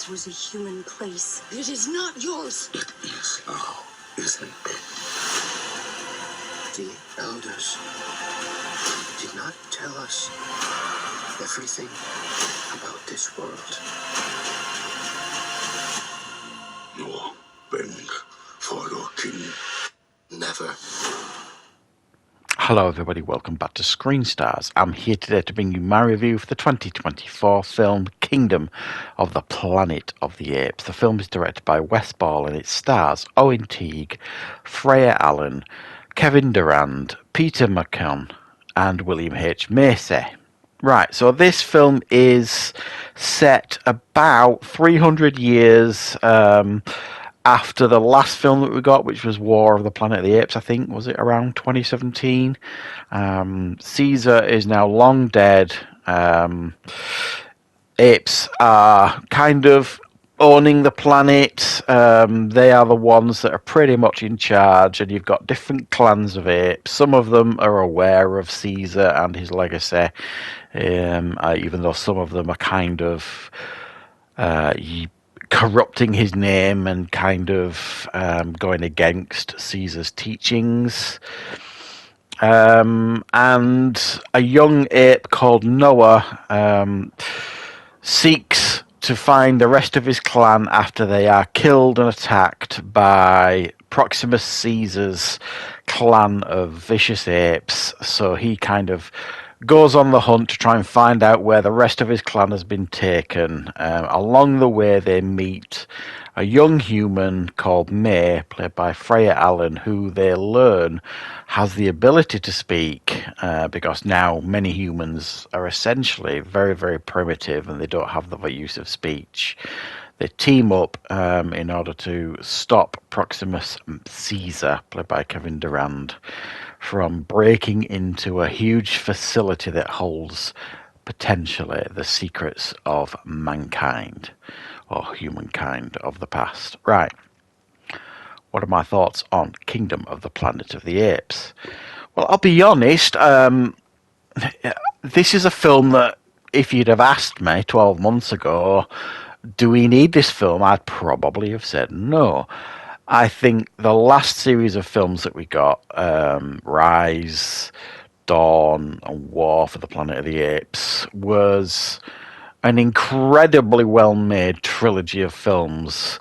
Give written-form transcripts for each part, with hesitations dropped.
This was a human place. It is not yours. It is now, isn't it? The elders did not tell us everything about this world. Nor bend for your king. Never. Hello everybody, welcome back to Screenstars. I'm here today to bring you my review for the 2024 film Kingdom of the Planet of the Apes. The film is directed by Wes Ball and it stars Owen Teague, Freya Allen, Kevin Durand, Peter McCann and William H. Macy. Right, so this film is set about 300 years after the last film that we got, which was War of the Planet of the Apes, I think. Was it around 2017? Caesar is now long dead. Apes are kind of owning the planet. They are the ones that are pretty much in charge, and you've got different clans of apes. Some of them are aware of Caesar and his legacy, even though some of them are kind of corrupting his name and kind of going against Caesar's teachings. And a young ape called Noah seeks to find the rest of his clan after they are killed and attacked by Proximus Caesar's clan of vicious apes. So he kind of goes on the hunt to try and find out where the rest of his clan has been taken. Along the way, they meet a young human called May, played by Freya Allen, who they learn has the ability to speak, because now many humans are essentially very, very primitive and they don't have the use of speech. They team up in order to stop Proximus Caesar, played by Kevin Durand, from breaking into a huge facility that holds potentially the secrets of mankind or humankind of the past. Right. What are my thoughts on Kingdom of the Planet of the Apes? Well, I'll be honest. This is a film that if you'd have asked me 12 months ago, do we need this film? I'd probably have said no. I think the last series of films that we got, Rise, Dawn, and War for the Planet of the Apes, was an incredibly well-made trilogy of films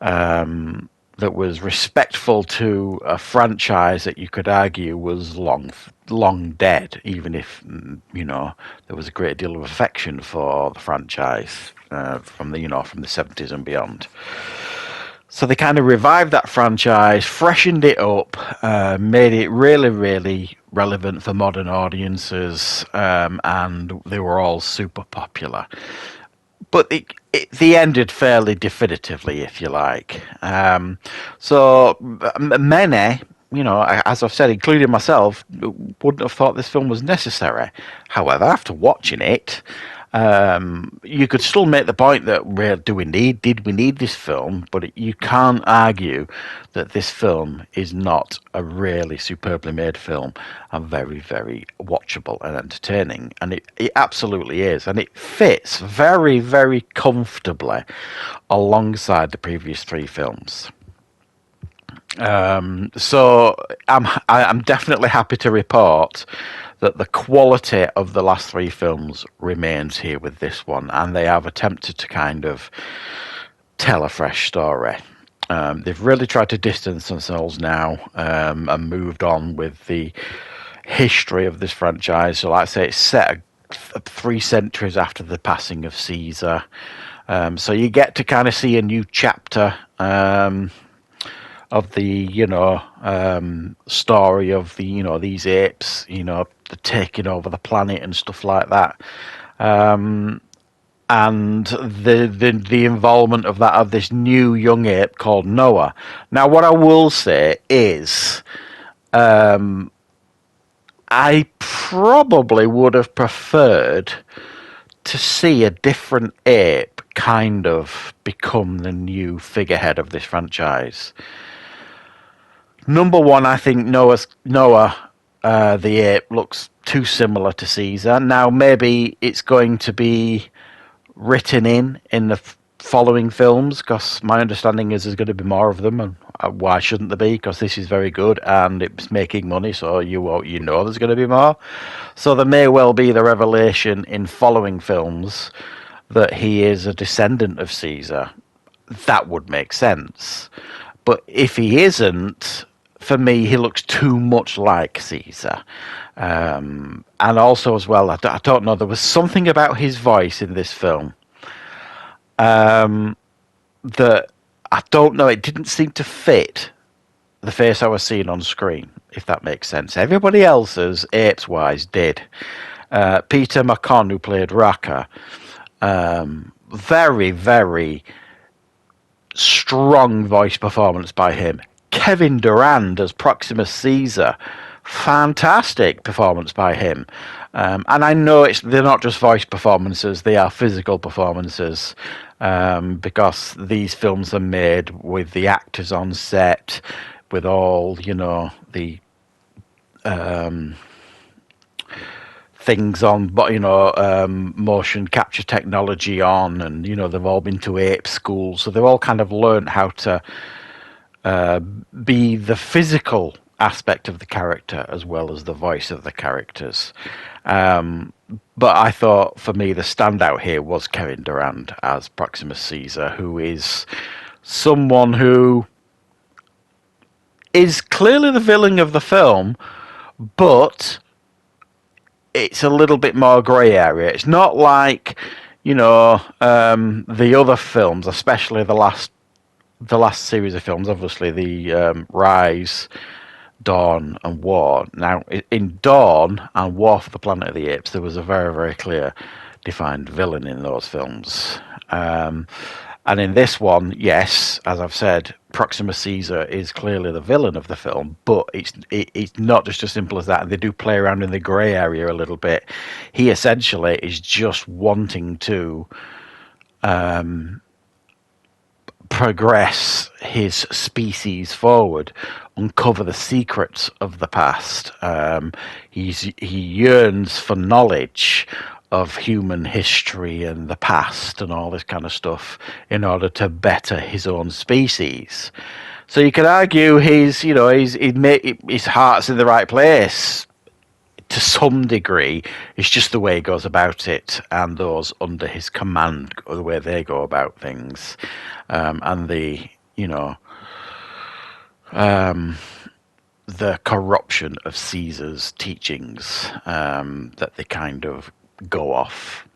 that was respectful to a franchise that you could argue was long dead, even if there was a great deal of affection for the franchise from the 70s and beyond. So they kind of revived that franchise, freshened it up, made it really, really relevant for modern audiences, and they were all super popular. But they ended fairly definitively, if you like. So many, as I've said, including myself, wouldn't have thought this film was necessary. However, after watching it, you could still make the point that did we need this film? But you can't argue that this film is not a really superbly made film and very, very watchable and entertaining. And it absolutely is. And it fits very, very comfortably alongside the previous three films. So I'm definitely happy to report that the quality of the last three films remains here with this one, and they have attempted to kind of tell a fresh story. They've really tried to distance themselves now and moved on with the history of this franchise. So like I say, it's set 3 centuries after the passing of Caesar. So you get to kind of see a new chapter of the story of these apes, taking over the planet and stuff like that, and the involvement of this new young ape called Noah. Now, what I will say is, I probably would have preferred to see a different ape kind of become the new figurehead of this franchise. Number one, I think Noah, the ape, looks too similar to Caesar. Now, maybe it's going to be written in the following films, because my understanding is there's going to be more of them, and why shouldn't there be? Because this is very good and it's making money, so you know there's going to be more. So there may well be the revelation in following films that he is a descendant of Caesar. That would make sense. But if he isn't, for me, he looks too much like Caesar. And also, as well, I don't know, there was something about his voice in this film that I don't know, it didn't seem to fit the face I was seeing on screen, if that makes sense. Everybody else's, apes-wise, did. Peter McCon, who played Raka, very, very strong voice performance by him. Kevin Durand as Proximus Caesar, fantastic performance by him. And I know they're not just voice performances, they are physical performances, because these films are made with the actors on set, with all, the things on, but motion capture technology on, and they've all been to ape school, so they've all kind of learned how to be the physical aspect of the character as well as the voice of the characters. But I thought, for me, the standout here was Kevin Durand as Proximus Caesar, who is someone who is clearly the villain of the film, but it's a little bit more grey area. It's not like, the other films, especially the last series of films, obviously the Rise, Dawn, and War. Now, in Dawn and War for the Planet of the Apes, there was a very, very clear defined villain in those films. And in this one, yes, as I've said, Proximus Caesar is clearly the villain of the film, but it's not just as simple as that. And they do play around in the grey area a little bit. He essentially is just wanting to progress his species forward, uncover the secrets of the past. He yearns for knowledge of human history and the past and all this kind of stuff in order to better his own species. So you could argue his heart's in the right place to some degree. It's just the way he goes about it, and those under his command, or the way they go about things, and the corruption of Caesar's teachings that they kind of go off,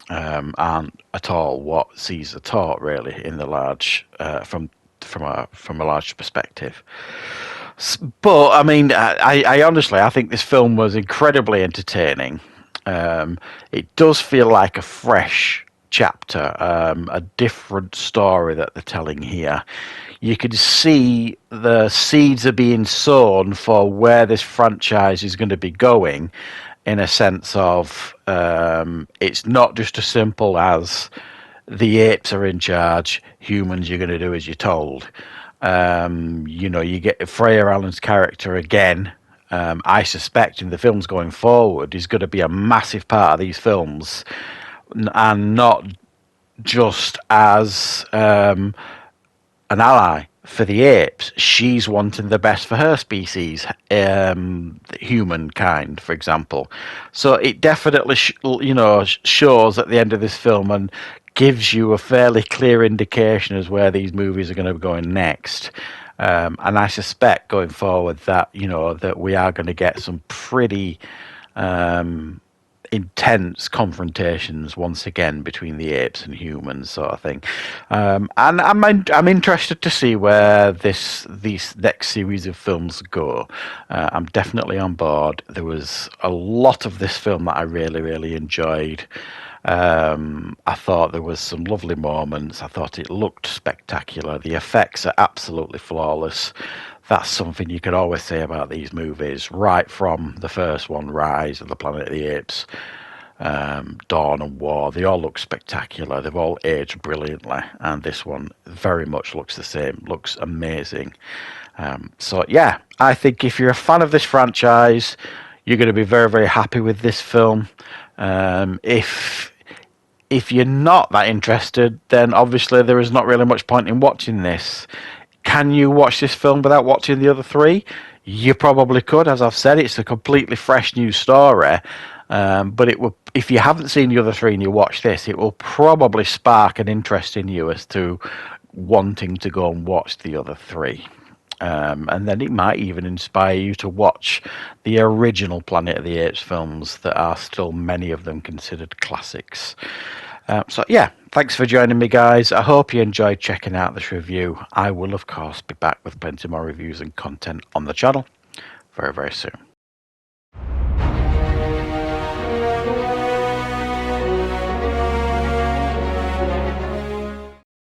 aren't at all what Caesar taught, really, in the large from a large perspective. But I mean, I honestly, I think this film was incredibly entertaining. It does feel like a fresh chapter, a different story that they're telling here. You can see the seeds are being sown for where this franchise is going to be going, in a sense of it's not just as simple as the apes are in charge, humans, you're going to do as you're told. You get Freya Allen's character again. I suspect in the films going forward is going to be a massive part of these films, and not just as an ally for the apes. She's wanting the best for her species, humankind, for example. So it definitely, shows at the end of this film and gives you a fairly clear indication as where these movies are going to be going next. And I suspect going forward that that we are going to get some pretty intense confrontations once again between the apes and humans, sort of thing. And I'm interested to see where these next series of films go. I'm definitely on board. There was a lot of this film that I really, really enjoyed. I thought there was some lovely moments. I thought it looked spectacular. The effects are absolutely flawless. That's something you could always say about these movies, right from the first one, Rise of the Planet of the Apes, Dawn and War. They all look spectacular. They've all aged brilliantly, and this one very much looks the same. Looks amazing. So yeah, I think if you're a fan of this franchise, you're going to be very, very happy with this film. If if you're not that interested, then obviously there is not really much point in watching this. Can you watch this film without watching the other three? You probably could. As I've said, it's a completely fresh new story. But it will, if you haven't seen the other three and you watch this, it will probably spark an interest in you as to wanting to go and watch the other three. And then it might even inspire you to watch the original Planet of the Apes films that are still many of them considered classics. So yeah, thanks for joining me, guys. I hope you enjoyed checking out this review. I will, of course, be back with plenty more reviews and content on the channel very, very soon.